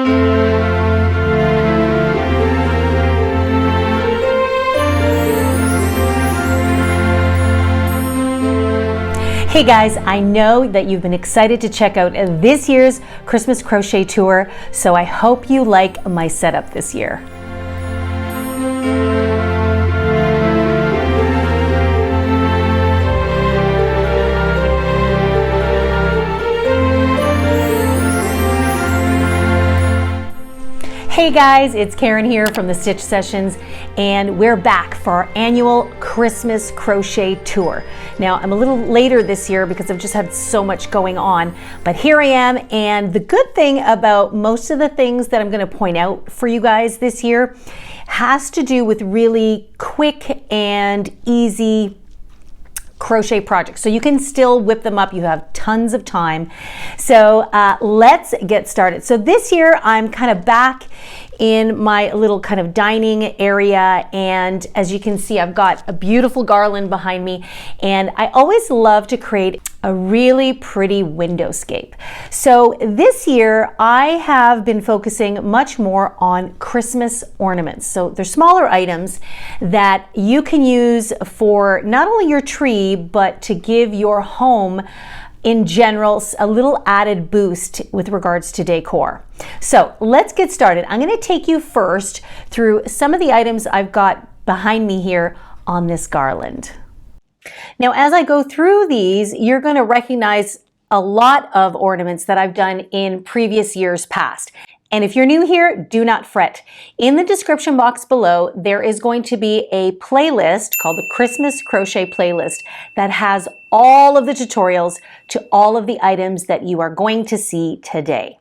Hey guys, I know that you've been excited to check out this year's Christmas Crochet Tour, so I hope you like my setup this year. Hey guys, it's Karen here from the Stitch Sessions, and we're back for our annual Christmas Crochet Tour. Now, I'm a little later this year because I've just had so much going on, but here I am, and the good thing about most of the things that I'm going to point out for you guys this year has to do with really quick and easy crochet projects. So you can still whip them up. You have tons of time. So let's get started. So this year I'm kind of back in my little kind of dining area, and as you can see, I've got a beautiful garland behind me, and I always love to create a really pretty windowscape. So this year I have been focusing much more on Christmas ornaments. So they're smaller items that you can use for not only your tree, but to give your home in general a little added boost with regards to decor. So let's get started. I'm going to take you first through some of the items I've got behind me here on this garland. Now, as I go through these, you're going to recognize a lot of ornaments that I've done in previous years past. And if you're new here, do not fret. In the description box below, there is going to be a playlist called the Christmas Crochet Playlist that has all of the tutorials to all of the items that you are going to see today.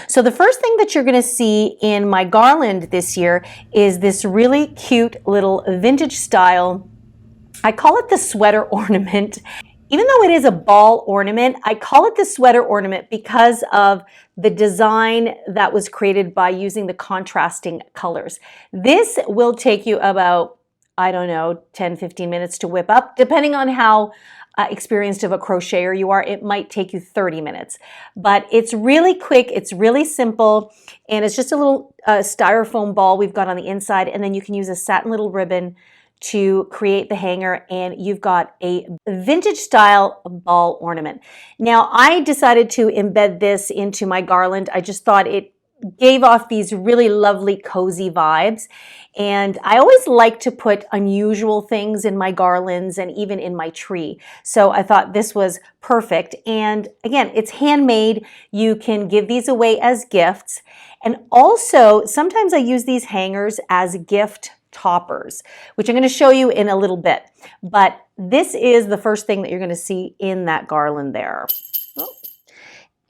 So the first thing that you're going to see in my garland this year is this really cute little vintage style, I call it the sweater ornament. Even though it is a ball ornament, I call it the sweater ornament because of the design that was created by using the contrasting colors. This will take you about, I don't know, 10, 15 minutes to whip up. Depending on how experienced of a crocheter you are, it might take you 30 minutes. But it's really quick, it's really simple, and it's just a little styrofoam ball we've got on the inside, and then you can use a satin little ribbon to create the hanger, and you've got a vintage style ball ornament. Now, I decided to embed this into my garland. I just thought it gave off these really lovely cozy vibes, and I always like to put unusual things in my garlands and even in my tree. So I thought this was perfect, and again, it's handmade. You can give these away as gifts, and also sometimes I use these hangers as gift toppers, which I'm going to show you in a little bit. But this is the first thing that you're going to see in that garland there. Oh.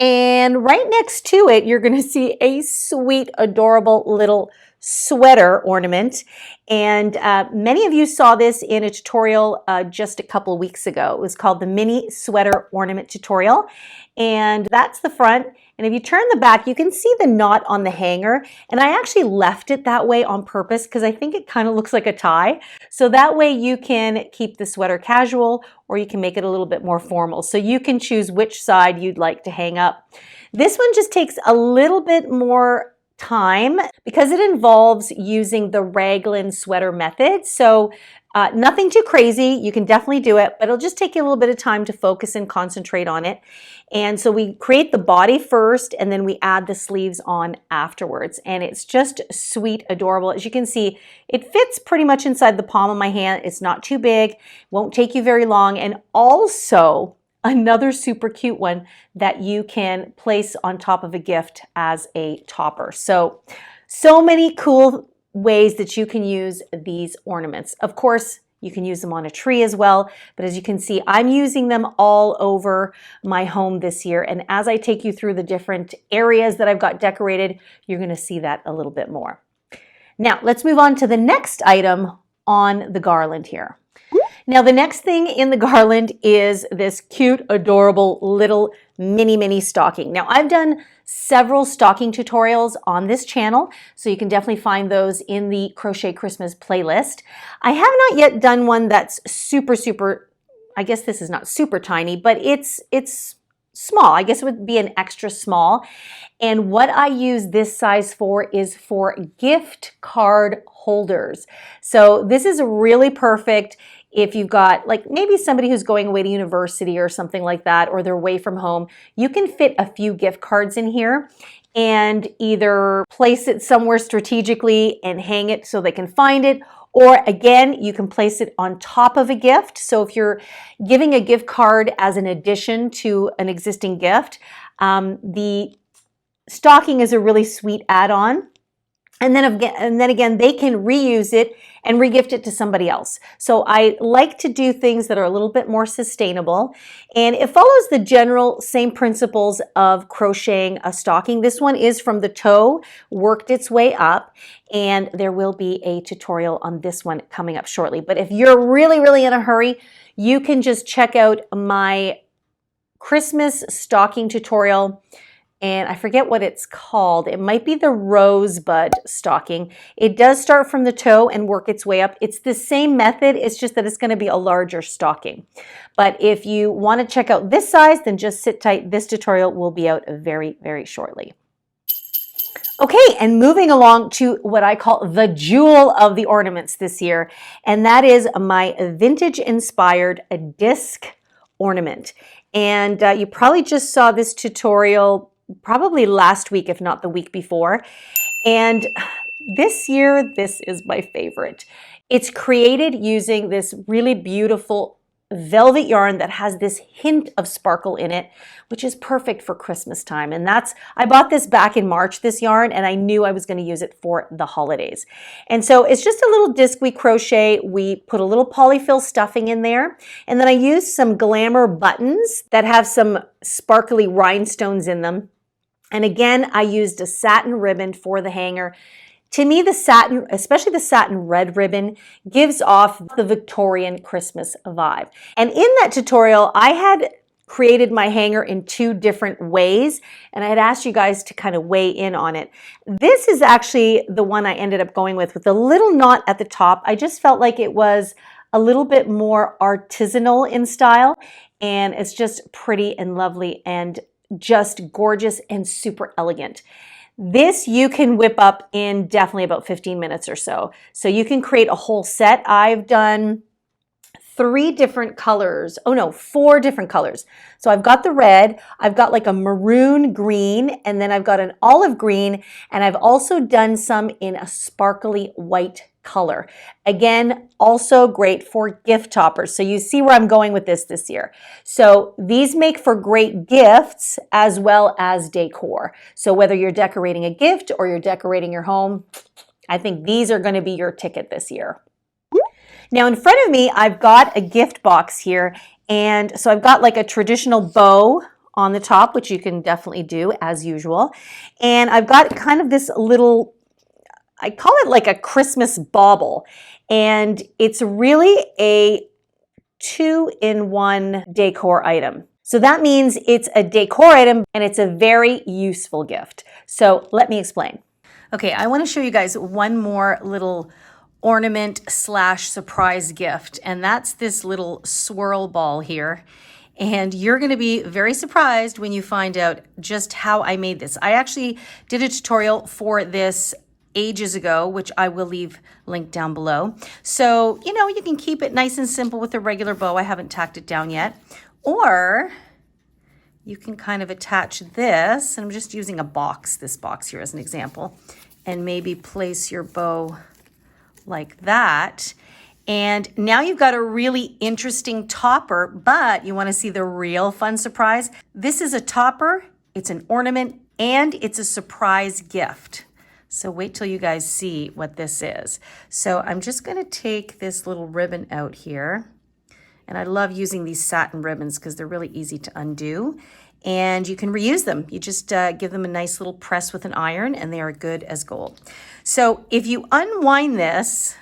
And right next to it, you're going to see a sweet, adorable little sweater ornament. And many of you saw this in a tutorial just a couple of weeks ago. It was called the Mini Sweater Ornament Tutorial. And that's the front. And if you turn the back, you can see the knot on the hanger. And I actually left it that way on purpose because I think it kind of looks like a tie. So that way you can keep the sweater casual, or you can make it a little bit more formal. So you can choose which side you'd like to hang up. This one just takes a little bit more time because it involves using the raglan sweater method. So nothing too crazy. You can definitely do it, but it'll just take you a little bit of time to focus and concentrate on it. And so we create the body first, and then we add the sleeves on afterwards. And it's just sweet, adorable. As you can see, it fits pretty much inside the palm of my hand. It's not too big, won't take you very long. And also another super cute one that you can place on top of a gift as a topper. So many cool ways that you can use these ornaments. Of course, you can use them on a tree as well, but as you can see, I'm using them all over my home this year. And as I take you through the different areas that I've got decorated, you're going to see that a little bit more. Now, let's move on to the next item on the garland here. Now, the next thing in the garland is this cute, adorable little mini stocking. Now, I've done several stocking tutorials on this channel, so you can definitely find those in the Crochet Christmas playlist. I have not yet done one that's super, I guess this is not super tiny, but it's small. I guess it would be an extra small. And what I use this size for is for gift card holders. So this is really perfect if you've got like maybe somebody who's going away to university or something like that, or they're away from home. You can fit a few gift cards in here and either place it somewhere strategically and hang it so they can find it, or again, you can place it on top of a gift. So if you're giving a gift card as an addition to an existing gift, the stocking is a really sweet add-on. And then again, they can reuse it and regift it to somebody else. So I like to do things that are a little bit more sustainable. And it follows the general same principles of crocheting a stocking. This one is from the toe, worked its way up, and there will be a tutorial on this one coming up shortly. But if you're really, really in a hurry, you can just check out my Christmas stocking tutorial. And I forget what it's called. It might be the rosebud stocking. It does start from the toe and work its way up. It's the same method, it's just that it's gonna be a larger stocking. But if you wanna check out this size, then just sit tight. This tutorial will be out very, very shortly. Okay, and moving along to what I call the jewel of the ornaments this year, and that is my vintage inspired disc ornament. And you probably just saw this tutorial probably last week, if not the week before. And this year, this is my favorite. It's created using this really beautiful velvet yarn that has this hint of sparkle in it, which is perfect for Christmas time. And I bought this back in March, this yarn, and I knew I was going to use it for the holidays. And so it's just a little disc we crochet. We put a little polyfill stuffing in there, and then I used some glamour buttons that have some sparkly rhinestones in them. And again, I used a satin ribbon for the hanger. To me, the satin, especially the satin red ribbon, gives off the Victorian Christmas vibe. And in that tutorial, I had created my hanger in 2 different ways, and I had asked you guys to kind of weigh in on it. This is actually the one I ended up going with a little knot at the top. I just felt like it was a little bit more artisanal in style, and it's just pretty and lovely and just gorgeous and super elegant. This you can whip up in definitely about 15 minutes or so. So you can create a whole set. I've done 4 different colors. So I've got the red, I've got like a maroon green, and then I've got an olive green, and I've also done some in a sparkly white color. Again, also great for gift toppers. So you see where I'm going with this year. So these make for great gifts as well as decor. So whether you're decorating a gift or you're decorating your home, I think these are going to be your ticket this year. Now in front of me, I've got a gift box here. And so I've got like a traditional bow on the top, which you can definitely do as usual. And I've got kind of this little, I call it like a Christmas bauble. And it's really a 2-in-1 decor item. So that means it's a decor item and it's a very useful gift. So let me explain. Okay, I want to show you guys one more little ornament / surprise gift, and that's this little swirl ball here. And you're going to be very surprised when you find out just how I made this. I actually did a tutorial for this ages ago, which I will leave linked down below. So, you know, you can keep it nice and simple with a regular bow. I haven't tacked it down yet. Or you can kind of attach this, and I'm just using this box here as an example, and maybe place your bow like that. And now you've got a really interesting topper, but you want to see the real fun surprise? This is a topper, it's an ornament, and it's a surprise gift. So wait till you guys see what this is. So I'm just going to take this little ribbon out here. And I love using these satin ribbons because they're really easy to undo. And you can reuse them. You just give them a nice little press with an iron and they are good as gold. So if you unwind this,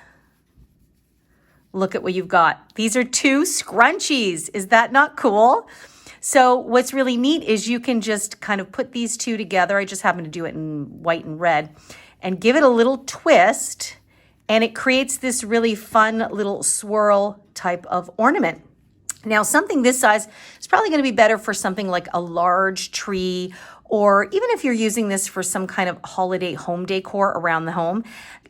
look at what you've got. These are 2 scrunchies. Is that not cool? So what's really neat is you can just kind of put these 2 together. I just happen to do it in white and red, and give it a little twist, and it creates this really fun little swirl type of ornament. Now, something this size is probably going to be better for something like a large tree, or even if you're using this for some kind of holiday home decor around the home,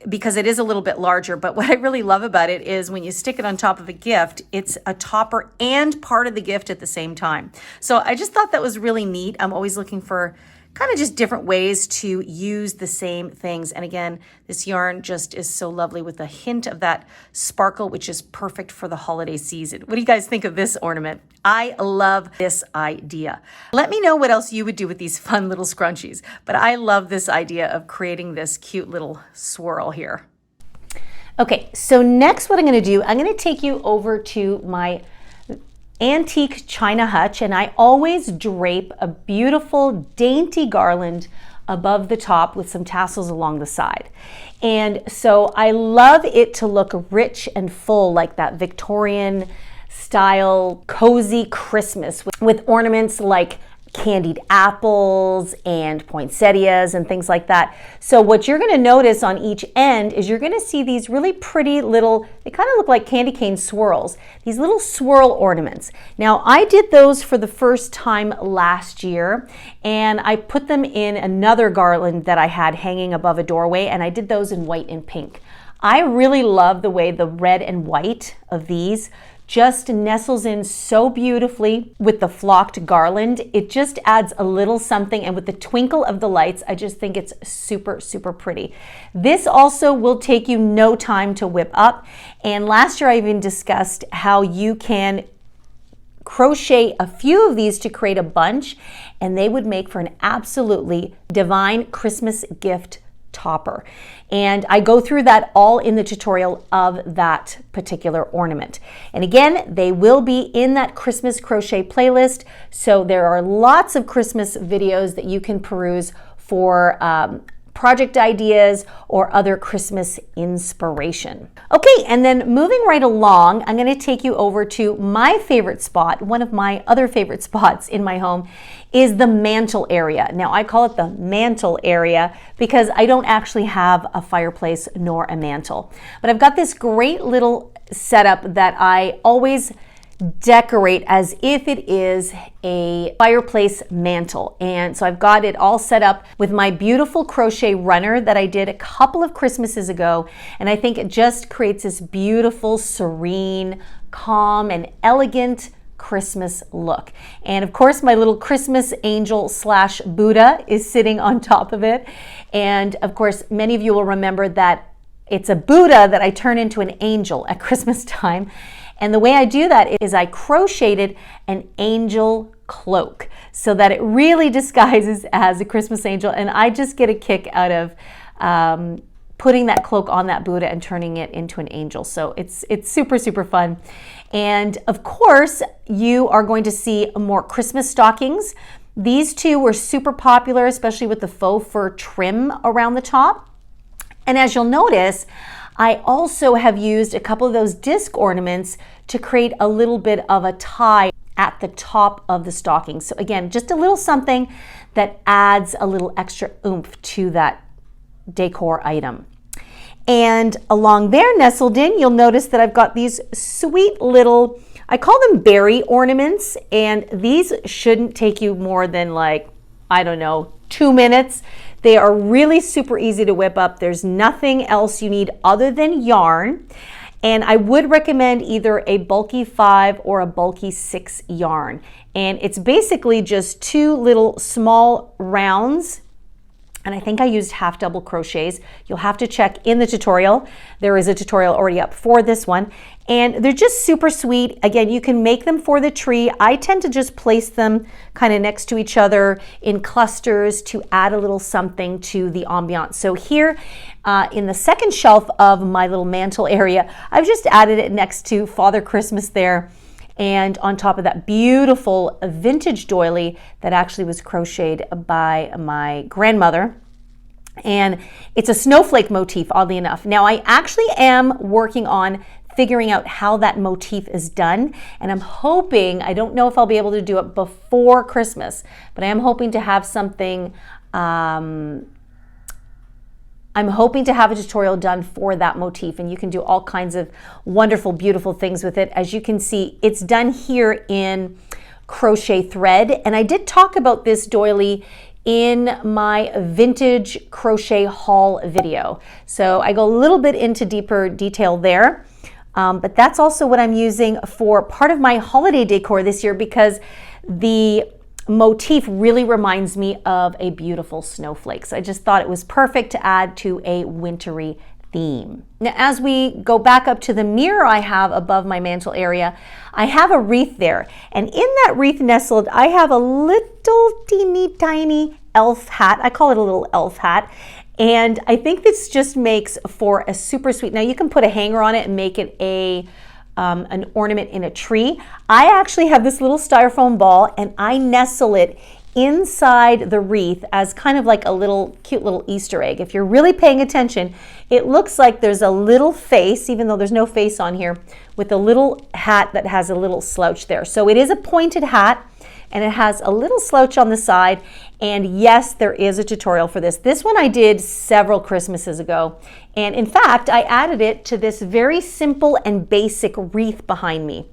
because it is a little bit larger. But what I really love about it is when you stick it on top of a gift, it's a topper and part of the gift at the same time. So I just thought that was really neat. I'm always looking for kind of just different ways to use the same things. And again, this yarn just is so lovely with a hint of that sparkle, which is perfect for the holiday season. What do you guys think of this ornament? I love this idea. Let me know what else you would do with these fun little scrunchies, but I love this idea of creating this cute little swirl here. Okay, so next what I'm going to do, I'm going to take you over to my antique china hutch, and I always drape a beautiful dainty garland above the top with some tassels along the side. And so I love it to look rich and full, like that Victorian style cozy Christmas with ornaments like candied apples and poinsettias and things like that. So what you're going to notice on each end is you're going to see these really pretty little, they kind of look like candy cane swirls, these little swirl ornaments. Now I did those for the first time last year, and I put them in another garland that I had hanging above a doorway, and I did those in white and pink. I really love the way the red and white of these just nestles in so beautifully with the flocked garland. It just adds a little something, and with the twinkle of the lights, I just think it's super, super pretty. This also will take you no time to whip up, and last year I even discussed how you can crochet a few of these to create a bunch, and they would make for an absolutely divine Christmas gift topper. And I go through that all in the tutorial of that particular ornament. And again, they will be in that Christmas crochet playlist. So there are lots of Christmas videos that you can peruse for project ideas or other Christmas inspiration. Okay, and then moving right along, I'm going to take you over to my favorite spot. One of my other favorite spots in my home is the mantle area. Now I call it the mantle area because I don't actually have a fireplace nor a mantle. But I've got this great little setup that I always decorate as if it is a fireplace mantle. And so I've got it all set up with my beautiful crochet runner that I did a couple of Christmases ago. And I think it just creates this beautiful, serene, calm, and elegant Christmas look. And of course, my little Christmas angel slash Buddha is sitting on top of it. And of course, many of you will remember that it's a Buddha that I turn into an angel at Christmas time. And the way I do that is I crocheted an angel cloak so that it really disguises as a Christmas angel. And I just get a kick out of putting that cloak on that Buddha and turning it into an angel. So it's super, super fun. And of course, you are going to see more Christmas stockings. These two were super popular, especially with the faux fur trim around the top. And as you'll notice, I also have used a couple of those disc ornaments to create a little bit of a tie at the top of the stocking. So again, just a little something that adds a little extra oomph to that decor item. And along there, nestled in, you'll notice that I've got these sweet little, I call them berry ornaments, and these shouldn't take you more than like, I don't know, 2 minutes. They are really super easy to whip up. There's nothing else you need other than yarn. And I would recommend either a bulky 5 or a bulky 6 yarn. And it's basically just 2 little small rounds. And I think I used half double crochets. You'll have to check in the tutorial. There is a tutorial already up for this one. And they're just super sweet. Again, you can make them for the tree. I tend to just place them kind of next to each other in clusters to add a little something to the ambiance. So here in the second shelf of my little mantle area, I've just added it next to Father Christmas there, and on top of that beautiful vintage doily that actually was crocheted by my grandmother. And it's a snowflake motif, oddly enough. Now I actually am working on figuring out how that motif is done, and I'm hoping, I don't know if I'll be able to do it before Christmas, but I am hoping to have something I'm hoping to have a tutorial done for that motif, and you can do all kinds of wonderful, beautiful things with it. As you can see, it's done here in crochet thread, and I did talk about this doily in my vintage crochet haul video. So I go a little bit into deeper detail there, but that's also what I'm using for part of my holiday decor this year, because the motif really reminds me of a beautiful snowflake. So I just thought it was perfect to add to a wintry theme. Now, as we go back up to the mirror I have above my mantle area, I have a wreath there. And in that wreath nestled, I have a little teeny tiny elf hat. I call it a little elf hat. And I think this just makes for a super sweet, now you can put a hanger on it and make it an ornament in a tree. I actually have this little styrofoam ball and I nestle it inside the wreath as kind of like a little cute little Easter egg. If you're really paying attention, it looks like there's a little face, even though there's no face on here, with a little hat that has a little slouch there. So it is a pointed hat and it has a little slouch on the side. And yes, there is a tutorial for this. This one I did several Christmases ago. And in fact, I added it to this very simple and basic wreath behind me.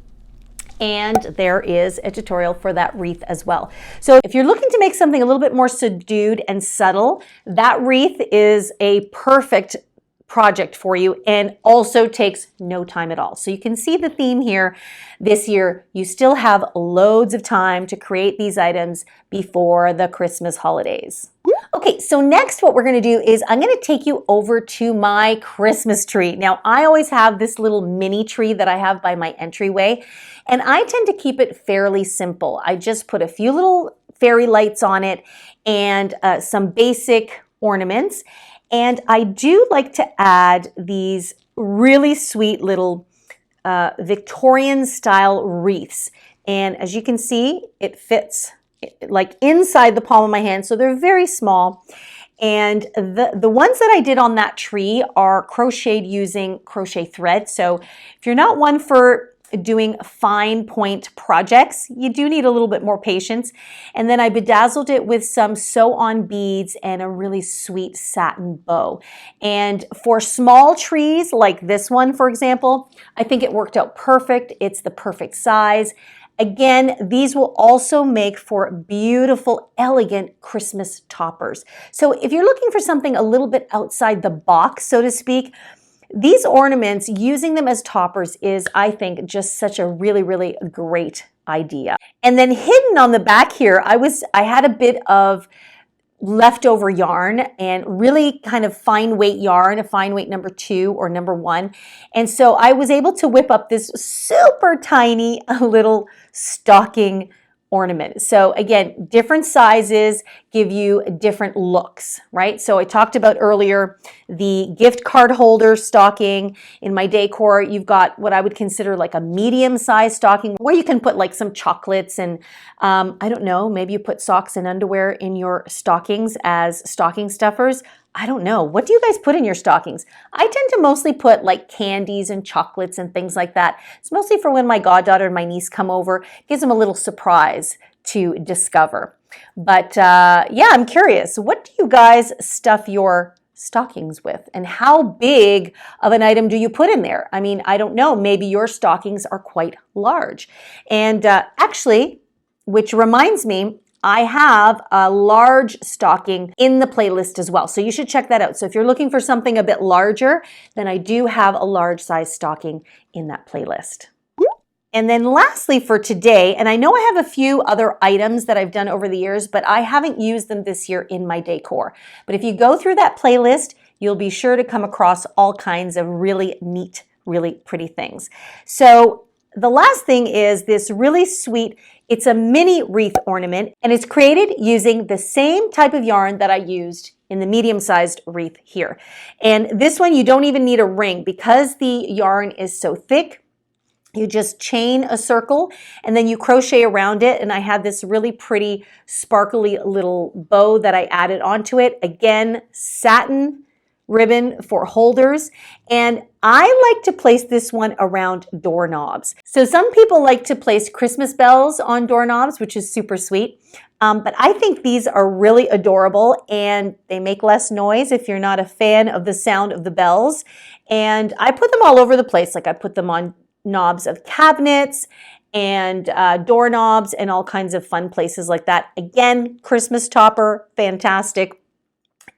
And there is a tutorial for that wreath as well. So if you're looking to make something a little bit more subdued and subtle, that wreath is a perfect project for you and also takes no time at all. So you can see the theme here this year. You still have loads of time to create these items before the Christmas holidays. Okay, so next what we're going to do is I'm going to take you over to my Christmas tree. Now, I always have this little mini tree that I have by my entryway, and I tend to keep it fairly simple. I just put a few little fairy lights on it and some basic ornaments. And I do like to add these really sweet little Victorian style wreaths. And as you can see, it fits like inside the palm of my hand. So they're very small. And the ones that I did on that tree are crocheted using crochet thread. So if you're not one for doing fine point projects, you do need a little bit more patience. And then I bedazzled it with some sew-on beads and a really sweet satin bow. And for small trees like this one, for example, I think it worked out perfect. It's the perfect size. Again, these will also make for beautiful, elegant Christmas toppers. So if you're looking for something a little bit outside the box, so to speak, these ornaments, using them as toppers is, I think, just such a really, really great idea. And then hidden on the back here, I had a bit of leftover yarn and really kind of fine weight yarn, a fine weight number 2 or number 1. And so I was able to whip up this super tiny little stocking ornament. So again, different sizes give you different looks, right? So I talked about earlier the gift card holder stocking. In my decor, you've got what I would consider like a medium-sized stocking where you can put like some chocolates and I don't know, maybe you put socks and underwear in your stockings as stocking stuffers. I don't know. What do you guys put in your stockings? I tend to mostly put like candies and chocolates and things like that. It's mostly for when my goddaughter and my niece come over. It gives them a little surprise to discover. But yeah, I'm curious. What do you guys stuff your stockings with? And how big of an item do you put in there? I mean, I don't know. Maybe your stockings are quite large. And actually, which reminds me, I have a large stocking in the playlist as well. So you should check that out. So if you're looking for something a bit larger, then I do have a large size stocking in that playlist. And then lastly for today, and I know I have a few other items that I've done over the years, but I haven't used them this year in my decor. But if you go through that playlist, you'll be sure to come across all kinds of really neat, really pretty things. So the last thing is this really sweet, it's a mini wreath ornament, and it's created using the same type of yarn that I used in the medium-sized wreath here. And this one, you don't even need a ring because the yarn is so thick. You just chain a circle and then you crochet around it. And I had this really pretty sparkly little bow that I added onto it. Again, satin ribbon for holders, and I like to place this one around doorknobs. So some people like to place Christmas bells on doorknobs, which is super sweet. But I think these are really adorable, and they make less noise if you're not a fan of the sound of the bells. And I put them all over the place. Like I put them on knobs of cabinets and doorknobs and all kinds of fun places like that. Again, Christmas topper, fantastic.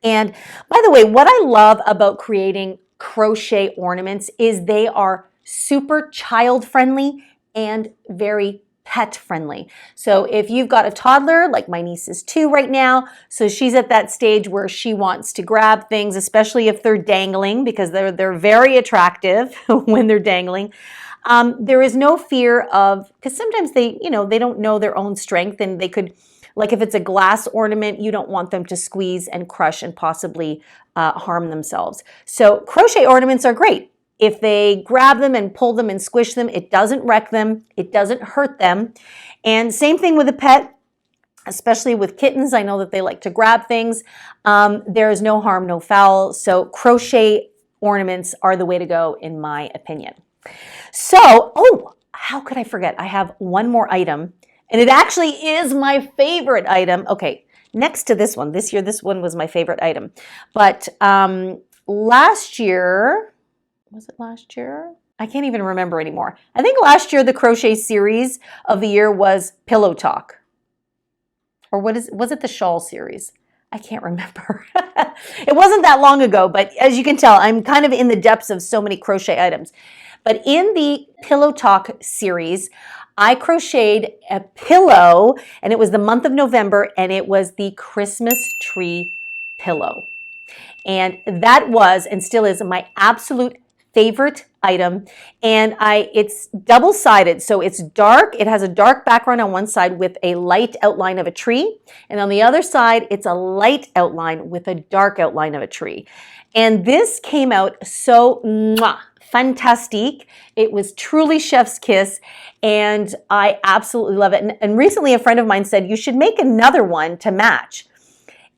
And by the way, what I love about creating crochet ornaments is they are super child friendly and very pet friendly. So if you've got a toddler, like my niece is 2 right now, so she's at that stage where she wants to grab things, especially if they're dangling, because they're very attractive when they're dangling. There is no fear of, because sometimes they don't know their own strength, and they could, like if it's a glass ornament, you don't want them to squeeze and crush and possibly harm themselves. So crochet ornaments are great. If they grab them and pull them and squish them, it doesn't wreck them, it doesn't hurt them. And same thing with a pet, especially with kittens. I know that they like to grab things. There is no harm, no foul. So crochet ornaments are the way to go, in my opinion. So, oh, how could I forget? I have one more item, and it actually is my favorite item. Okay, next to this one. This year, this one was my favorite item. But last year, was it last year? I can't even remember anymore. I think last year the crochet series of the year was Pillow Talk. Or was it the shawl series? I can't remember. It wasn't that long ago, but as you can tell, I'm kind of in the depths of so many crochet items. But in the Pillow Talk series, I crocheted a pillow, and it was the month of November, and it was the Christmas tree pillow. And that was, and still is, my absolute favorite item. And it's double-sided, so it's dark. It has a dark background on one side with a light outline of a tree, and on the other side, it's a light outline with a dark outline of a tree. And this came out so fantastic. It was truly chef's kiss, and I absolutely love it. And recently, a friend of mine said, you should make another one to match.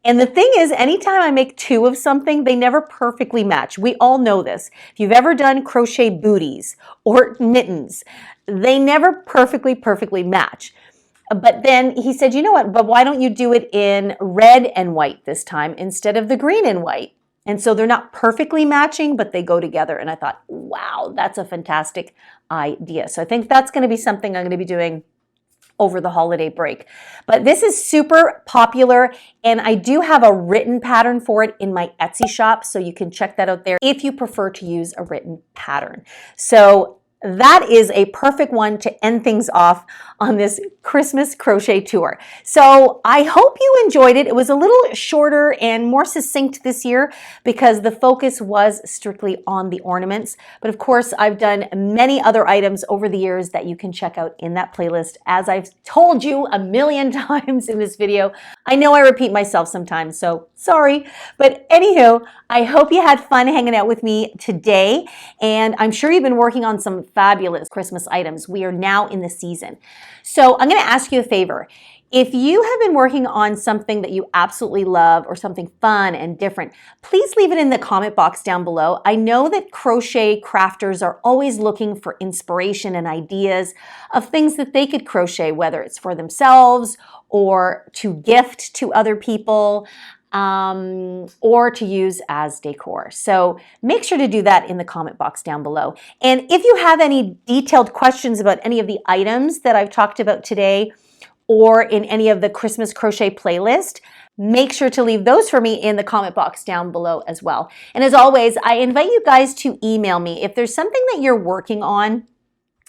And the thing is, anytime I make 2 of something, they never perfectly match. We all know this. If you've ever done crochet booties or mittens, they never perfectly match. But then he said, you know what, but why don't you do it in red and white this time instead of the green and white? And so they're not perfectly matching, but they go together. And I thought, wow, that's a fantastic idea. So I think that's going to be something I'm going to be doing over the holiday break. But this is super popular, and I do have a written pattern for it in my Etsy shop, so you can check that out there if you prefer to use a written pattern. So that is a perfect one to end things off on this Christmas crochet tour. So I hope you enjoyed it. It was a little shorter and more succinct this year because the focus was strictly on the ornaments. But of course, I've done many other items over the years that you can check out in that playlist. As I've told you a million times in this video, I know I repeat myself sometimes, so sorry. But anywho, I hope you had fun hanging out with me today. And I'm sure you've been working on some fabulous Christmas items. We are now in the season. So I'm going to ask you a favor. If you have been working on something that you absolutely love or something fun and different, please leave it in the comment box down below. I know that crochet crafters are always looking for inspiration and ideas of things that they could crochet, whether it's for themselves or to gift to other people, or to use as decor. So make sure to do that in the comment box down below. And if you have any detailed questions about any of the items that I've talked about today or in any of the Christmas crochet playlist, make sure to leave those for me in the comment box down below as well. And as always, I invite you guys to email me. If there's something that you're working on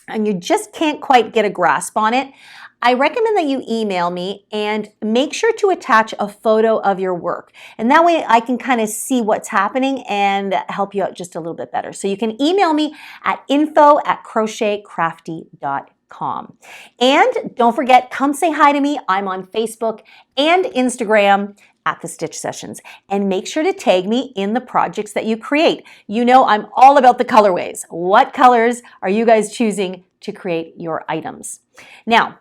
and you just can't quite get a grasp on it, I recommend that you email me and make sure to attach a photo of your work. And that way I can kind of see what's happening and help you out just a little bit better. So you can email me at info@crochetcrafty.com. And don't forget, come say hi to me. I'm on Facebook and Instagram at The Stitch Sessions. And make sure to tag me in the projects that you create. You know I'm all about the colorways. What colors are you guys choosing to create your items? Now,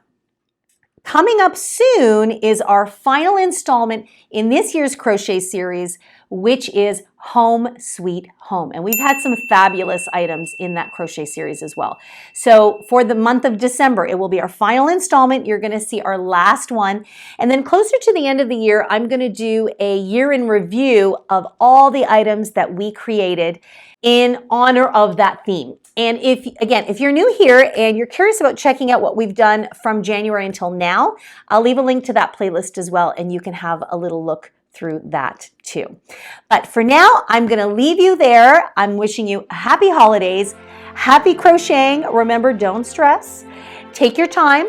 coming up soon is our final installment in this year's crochet series, which is Home Sweet Home. And we've had some fabulous items in that crochet series as well. So for the month of December, it will be our final installment. You're gonna see our last one. And then closer to the end of the year, I'm gonna do a year in review of all the items that we created in honor of that theme. And if you're new here and you're curious about checking out what we've done from January until now, I'll leave a link to that playlist as well, and you can have a little look through that too. But for now, I'm gonna leave you there. I'm wishing you happy holidays, happy crocheting. Remember, don't stress, take your time.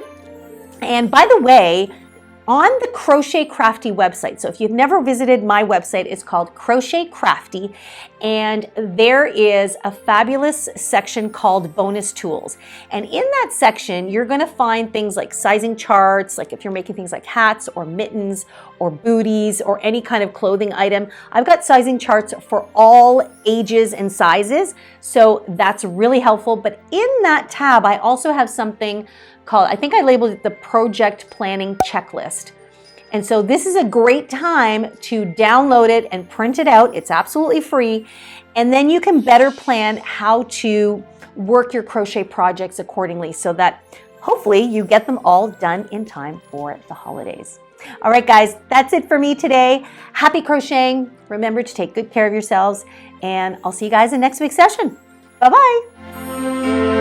And by the way, on the Crochet Crafty website, so if you've never visited my website, it's called Crochet Crafty, and there is a fabulous section called Bonus Tools. And in that section, you're gonna find things like sizing charts, like if you're making things like hats or mittens or booties or any kind of clothing item. I've got sizing charts for all ages and sizes, so that's really helpful. But in that tab, I also have something called, I think I labeled it the Project Planning Checklist. And so this is a great time to download it and print it out. It's absolutely free. And then you can better plan how to work your crochet projects accordingly so that hopefully you get them all done in time for the holidays. All right, guys, that's it for me today. Happy crocheting. Remember to take good care of yourselves, and I'll see you guys in next week's session. Bye-bye.